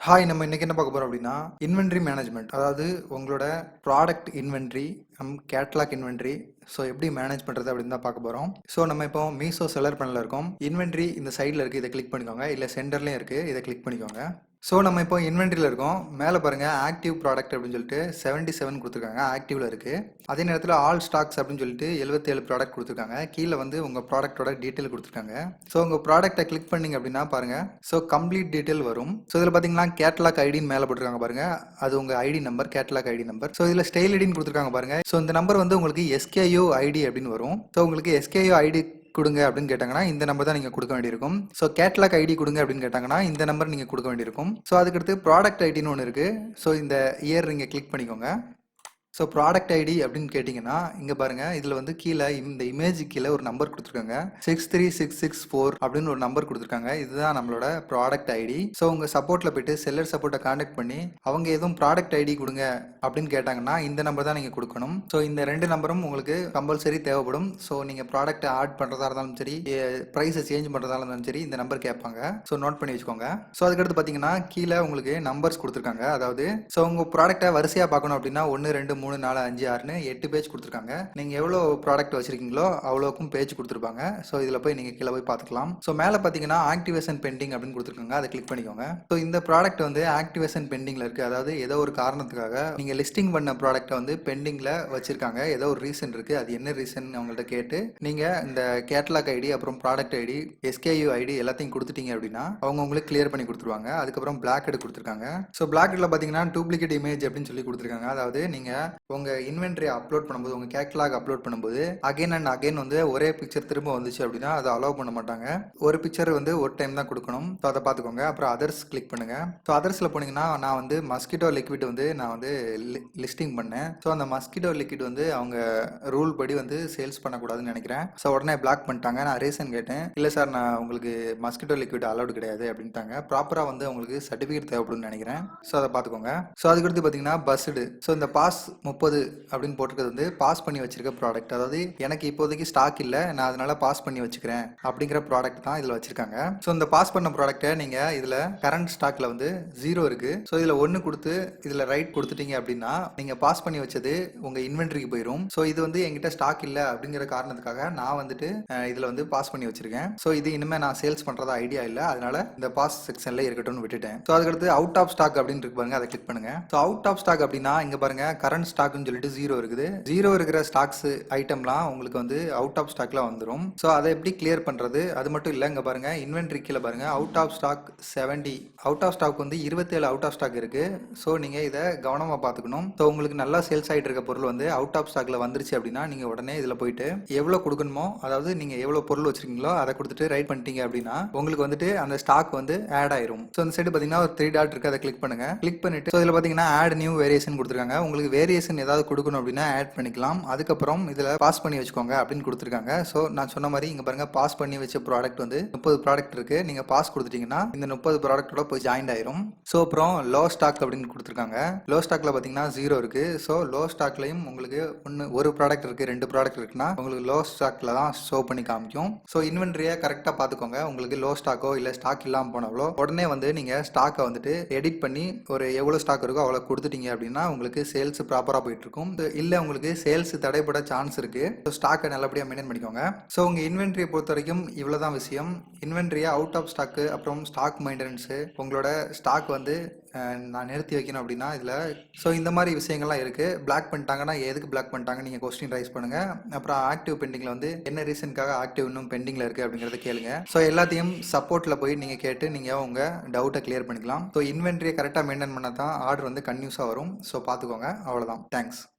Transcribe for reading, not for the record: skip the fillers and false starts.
Hi நம்ம இன்னைக்கு என்ன பார்க்க போறோம் அப்படின்னா இன்வென்ட்ரி மேனேஜ்மெண்ட். அதாவது உங்களோட product inventory, catalogue inventory so எப்படி மேனேஜ் பண்ணுறது அப்படின்னு தான் பார்க்க போகிறோம். ஸோ நம்ம இப்போ மீஷோ செல்லர் பண்ணல இருக்கோம். இன்வென்ட்ரி இந்த சைடில் இருக்குது, இதை கிளிக் பண்ணிக்கோங்க. இல்லை சென்டர்லேயும் இருக்குது, இதை கிளிக் பண்ணிக்கோங்க. ஸோ நம்ம இப்போ இன்வென்ட்ரியில் இருக்கோம். மேலே பாருங்கள் ஆக்டிவ் ப்ராடக்ட் அப்படின்னு சொல்லிட்டு 77 கொடுத்துருக்காங்க, ஆக்டிவில் இருக்குது. அதே நேரத்தில் ஆல் ஸ்டாக்ஸ் அப்படின்னு சொல்லிட்டு 77 ப்ராடக்ட் கொடுத்துருக்காங்க. கீழே வந்து உங்கள் ப்ராடக்ட்டோட டீட்டெயில் கொடுத்துருக்காங்க. ஸோ உங்கள் ப்ராடக்ட்டை கிளிக் பண்ணிங்க அப்படின்னா பாருங்கள், ஸோ கம்ப்ளீட் டீட்டெயில் வரும். ஸோ இதில் பார்த்தீங்கன்னா கேட்லாக் ஐடின்னு மேலே போட்டிருக்காங்க பாருங்கள், அது உங்கள் ID number, catalogue ID number. So இதில் ஸ்டைல் ஐடின்னு கொடுத்துருக்காங்க பாருங்கள். ஸோ இந்த நம்பர் வந்து உங்களுக்கு எஸ்கேயூ ஐடி அப்படின்னு வரும். ஸோ உங்களுக்கு எஸ்கேயூ ஐடி கொடுங்க அப்படின்னு கேட்டாங்கன்னா இந்த நம்பர் தான் நீங்கள் கொடுக்க வேண்டியிருக்கும். ஸோ கேட்லாக் ஐடி கொடுங்க அப்படின்னு கேட்டாங்கன்னா இந்த நம்பர் நீங்கள் கொடுக்க வேண்டியிருக்கும். ஸோ அதுக்கடுத்து ப்ராடக்ட் ஐடின்னு ஒன்று இருக்குது. ஸோ இந்த இயர் நீங்கள் கிளிக் பண்ணிக்கோங்க. ஸோ ப்ராடக்ட் ஐடி அப்படின்னு கேட்டிங்கன்னா இங்கே பாருங்கள், இதில் வந்து கீழே இந்த இமேஜ் கீழே ஒரு நம்பர் கொடுத்துருக்காங்க, 63664 அப்படின்னு ஒரு நம்பர் கொடுத்துருக்காங்க. இதுதான் நம்மளோட ப்ராடக்ட் ஐடி. ஸோ உங்கள் சப்போர்ட்டில் போயிட்டு செல்லர் சப்போர்ட்டை கான்டாக்ட் பண்ணி அவங்க எதுவும் ப்ராடக்ட் ஐடி கொடுங்க அப்படின்னு கேட்டாங்கன்னா இந்த நம்பர் தான் நீங்கள் கொடுக்கணும். ஸோ இந்த ரெண்டு நம்பரும் உங்களுக்கு கம்பல்சரி தேவைப்படும். ஸோ நீங்கள் ப்ராடக்ட்டை ஆட் பண்ணுறதா இருந்தாலும் சரி, ப்ரைஸை சேஞ்ச் பண்ணுறதா இருந்தாலும் சரி, இந்த நம்பர் கேட்பாங்க. ஸோ நோட் பண்ணி வச்சுக்கோங்க. ஸோ அதுக்கடுத்து பார்த்தீங்கன்னா கீழே உங்களுக்கு நம்பர்ஸ் கொடுத்துருக்காங்க. அதாவது ஸோ உங்கள் ப்ராடக்ட்டை வரிசையாக பார்க்கணும் அப்படின்னா 1 2 3 4 5 6ன்னு 8 பேஜ் கொடுத்துருக்காங்க. நீங்கள் எவ்வளோ ப்ராடக்ட் வச்சிருக்கீங்களோ அவ்வளோக்கும் பேஜ் கொடுத்துருப்பாங்க. ஸோ இதில் போய் நீங்கள் கீழே போய் பார்த்துக்கலாம். ஸோ மேலே பார்த்தீங்கன்னா ஆக்டிவேஷன் பெண்டிங் அப்படின்னு கொடுத்துருக்காங்க, அதை கிளிக் பண்ணிக்கோங்க. ஸோ இந்த ப்ராடக்ட் வந்து ஆக்டிவேஷன் பெண்டிங்கில் இருக்குது. அதாவது ஏதோ ஒரு காரணத்துக்காக நீங்கள் லிஸ்டிங் பண்ண ப்ராடக்ட்டை வந்து பெண்டிங்கில் வச்சிருக்காங்க. ஏதோ ஒரு ரீசன் இருக்குது, அது என்ன ரீசன் அவங்கள்ட்ட கேட்டு நீங்கள் இந்த கேட்லாக் ஐடி அப்புறம் ப்ராடக்ட் ஐடி எஸ்கேயூ ஐடி எல்லாத்தையும் கொடுத்துட்டீங்க அப்படின்னா அவங்க உங்களுக்கு கிளியர் பண்ணி கொடுத்துருவாங்க. அதுக்கப்புறம் பிளாக் ஹெட் கொடுத்துருக்காங்க. ஸோ பிளாக் ஹெட்ல பார்த்தீங்கன்னா டூப்ளிகேட் இமேஜ் அப்படின்னு சொல்லி கொடுத்துருக்காங்க. அதாவது நீங்கள் உங்கள் இன்வென்ட்ரி அப்லோட் பண்ணும்போது, உங்கள் கேட்லாக் அப்லோட் பண்ணும்போது அகைன் அண்ட் அகைன் வந்து ஒரே பிக்சர் திரும்ப வந்துச்சு அப்படின்னா அதை அலோவ் பண்ண மாட்டாங்க. ஒரு பிக்சர் வந்து ஒரு டைம் தான் கொடுக்கணும். ஸோ அதை பார்த்துக்கோங்க. அப்புறம் அதர்ஸ் கிளிக் பண்ணுங்க. ஸோ அதர்ஸில் போனீங்கன்னா நான் வந்து மஸ்கிட்டோ லிக்விட் வந்து நான் வந்து லிஸ்டிங் பண்ணேன். ஸோ அந்த மஸ்கிட்டோ லிக்விட் வந்து அவங்க ரூல் படி வந்து சேல்ஸ் பண்ணக்கூடாதுன்னு நினைக்கிறேன். ஸோ உடனே பிளாக் பண்ணிட்டாங்க. நான் ரீசன் கேட்டேன், இல்லை சார் நான் உங்களுக்கு மஸ்கிட்டோ லிக்விட் அலௌட் கிடையாது அப்படின்ட்டாங்க. ப்ராப்பராக வந்து உங்களுக்கு சர்டிஃபிகேட் தேவைப்படும்னு நினைக்கிறேன். ஸோ அதை பார்த்துக்கோங்க. ஸோ அதுக்கடுத்து பார்த்தீங்கன்னா பஸ்டு. ஸோ இந்த பாஸ் 30 அப்படின்னு போட்டிருக்கிறது வந்து பாஸ் பண்ணி வச்சிருக்க ப்ராடக்ட். அதாவது எனக்கு இப்போதைக்கு ஸ்டாக் இல்லை, நான் அதனால பாஸ் பண்ணி வச்சுக்கிறேன் அப்படிங்கிற ப்ராடக்ட் தான் இதில் வச்சிருக்காங்க. ஸோ இந்த பாஸ் பண்ண ப்ராடக்ட்டை நீங்கள் இதில் கரண்ட் ஸ்டாக்ல வந்து 0 இருக்கு. ஸோ இதில் 1 கொடுத்து இதில் ரைட் கொடுத்துட்டீங்க அப்படின்னா நீங்கள் பாஸ் பண்ணி வச்சது உங்கள் இன்வென்ட்ரிக்கு போயிடும். ஸோ இது வந்து என்கிட்ட ஸ்டாக் இல்லை அப்படிங்கிற காரணத்துக்காக நான் வந்துட்டு இதில் வந்து பாஸ் பண்ணி வச்சிருக்கேன். ஸோ இது இனிமேல் நான் சேல்ஸ் பண்ணுறதா ஐடியா இல்லை, அதனால இந்த பாஸ் செக்ஷனில் இருக்கட்டும்னு விட்டுட்டேன். ஸோ அதுக்கடுத்து அவுட் ஆஃப் ஸ்டாக் அப்படின்னு இருக்கு பாருங்க, அதை கிளிக் பண்ணுங்க. ஸோ அவுட் ஆஃப் ஸ்டாக் அப்படின்னா இங்கே பாருங்க கரண்ட் ஸ்டாக்னு சொல்லிட்டு 0 இருக்குது. 0 இருக்கிற ஸ்டாக்ஸ் ஐட்டம்லாம் உங்களுக்கு வந்து அவுட் ஆஃப் ஸ்டாக்ல வந்துடும். ஸோ அதை எப்படி கிளியர் பண்றது? அது மட்டும் இல்லை, இங்க பாருங்க இன்வென்ட்ரி கீழே பாருங்க out of stock 70, out of stock வந்து 27 அவுட் ஆஃப் ஸ்டாக் இருக்கு. ஸோ நீங்க இதை கவனமா பார்த்துக்கணும். ஸோ உங்களுக்கு நல்லா சேல்ஸ் ஆகிட்டு இருக்க பொருள் வந்து அவுட் ஆஃப் ஸ்டாக்ல வந்துருச்சு அப்படின்னா நீங்க உடனே இதில் போயிட்டு எவ்வளோ கொடுக்கணுமோ, அதாவது நீங்க எவ்வளோ பொருள் வச்சிருக்கீங்களோ அதை கொடுத்துட்டு ரைட் பண்ணிட்டீங்க அப்படின்னா உங்களுக்கு வந்துட்டு அந்த ஸ்டாக் வந்து ஆட் ஆயிரும். ஸோ இந்த சைடு பார்த்தீங்கன்னா ஒரு 3 டாட் இருக்கு, அதை கிளிக் பண்ணுங்க. கிளிக் பண்ணிட்டு ஸோ இதில் பார்த்தீங்கன்னா ஆட் நியூ வேரியேஷன் கொடுத்துருக்காங்க. உங்களுக்கு வேரியேஷன் ஏதாவது கொடுக்கணும் அப்படின்னா ஆட் பண்ணிக்கலாம். அதுக்கப்புறம் இதில் பாஸ் பண்ணி வச்சுக்கோங்க அப்படின்னு கொடுத்துருக்காங்க. ஸோ நான் சொன்ன மாதிரி இங்கே பாருங்க பாஸ் பண்ணி வச்ச ப்ராடக்ட் வந்து 30 ப்ராடக்ட் இருக்கு. நீங்கள் பாஸ் கொடுத்துட்டீங்கன்னா இந்த 30 ப்ராடக்டோட போய் ஜாயின் ஆயிரும். ஸோ அப்புறம் லோ ஸ்டாக் அப்படின்னு கொடுத்துருக்காங்க. லோ ஸ்டாக்ல பார்த்தீங்கன்னா 0 இருக்கு. ஸோ லோ ஸ்டாக்லையும் உங்களுக்கு ஒரு ப்ராடக்ட் இருக்கு, 2 ப்ராடக்ட் இருக்குன்னா உங்களுக்கு லோ ஸ்டாக்ல தான் ஷோ பண்ணி காமிக்கும். ஸோ இன்வென்ட்ரியை கரெக்டாக பார்த்துக்கோங்க. உங்களுக்கு லோ ஸ்டாக்கோ இல்லை ஸ்டாக் இல்லாமல் போனாலோ உடனே வந்து நீங்கள் ஸ்டாக்கை வந்துட்டு எடிட் பண்ணி ஒரு எவ்வளோ ஸ்டாக் இருக்கோ அவ்வளோ கொடுத்துட்டீங்க அப்படின்னா உங்களுக்கு சேல்ஸ் ப்ராப்பராக போயிட்டு இருக்கும். இல்லை உங்களுக்கு சேல்ஸ் தடைப்பட சான்ஸ் இருக்கு. ஸோ ஸ்டாக்கை நல்லபடியாக மெயின்டைன் பண்ணிக்கோங்க. ஸோ உங்கள் இன்வென்ட்ரியை பொறுத்த வரைக்கும் இவ்வளோதான் விஷயம். இன்வென்ட்ரியை அவுட் ஆஃப் ஸ்டாக்கு அப்புறம் ஸ்டாக் மெயின்டெனன்ஸு, உங்களோட ஸ்டாக் வந்து நான் நிறுத்தி வைக்கணும் அப்படின்னா இதில் ஸோ இந்த மாதிரி விஷயங்கள்லாம் இருக்குது. பிளாக் பண்ணிட்டாங்கன்னா எதுக்கு பிளாக் பண்ணிட்டாங்க நீங்கள் கொஸ்டின் ரைஸ் பண்ணுங்கள். அப்புறம் ஆக்டிவ் பெண்டிங்கில் வந்து என்ன ரீசனுக்காக ஆக்டிவ் இன்னும் பெண்டிங்கில் இருக்குது அப்படிங்கிறத கேளுங்க. ஸோ எல்லாத்தையும் சப்போர்ட்டில் போய் நீங்கள் கேட்டு நீங்கள் உங்கள் டவுட்டை கிளியர் பண்ணிக்கலாம். ஸோ இன்வென்ட்ரியை கரெக்டாக மெயின்டைன் பண்ணால் தான் ஆர்டர் வந்து கன்யூஸாக வரும். ஸோ பார்த்துக்கோங்க. அவ்வளோதான். தேங்க்ஸ்.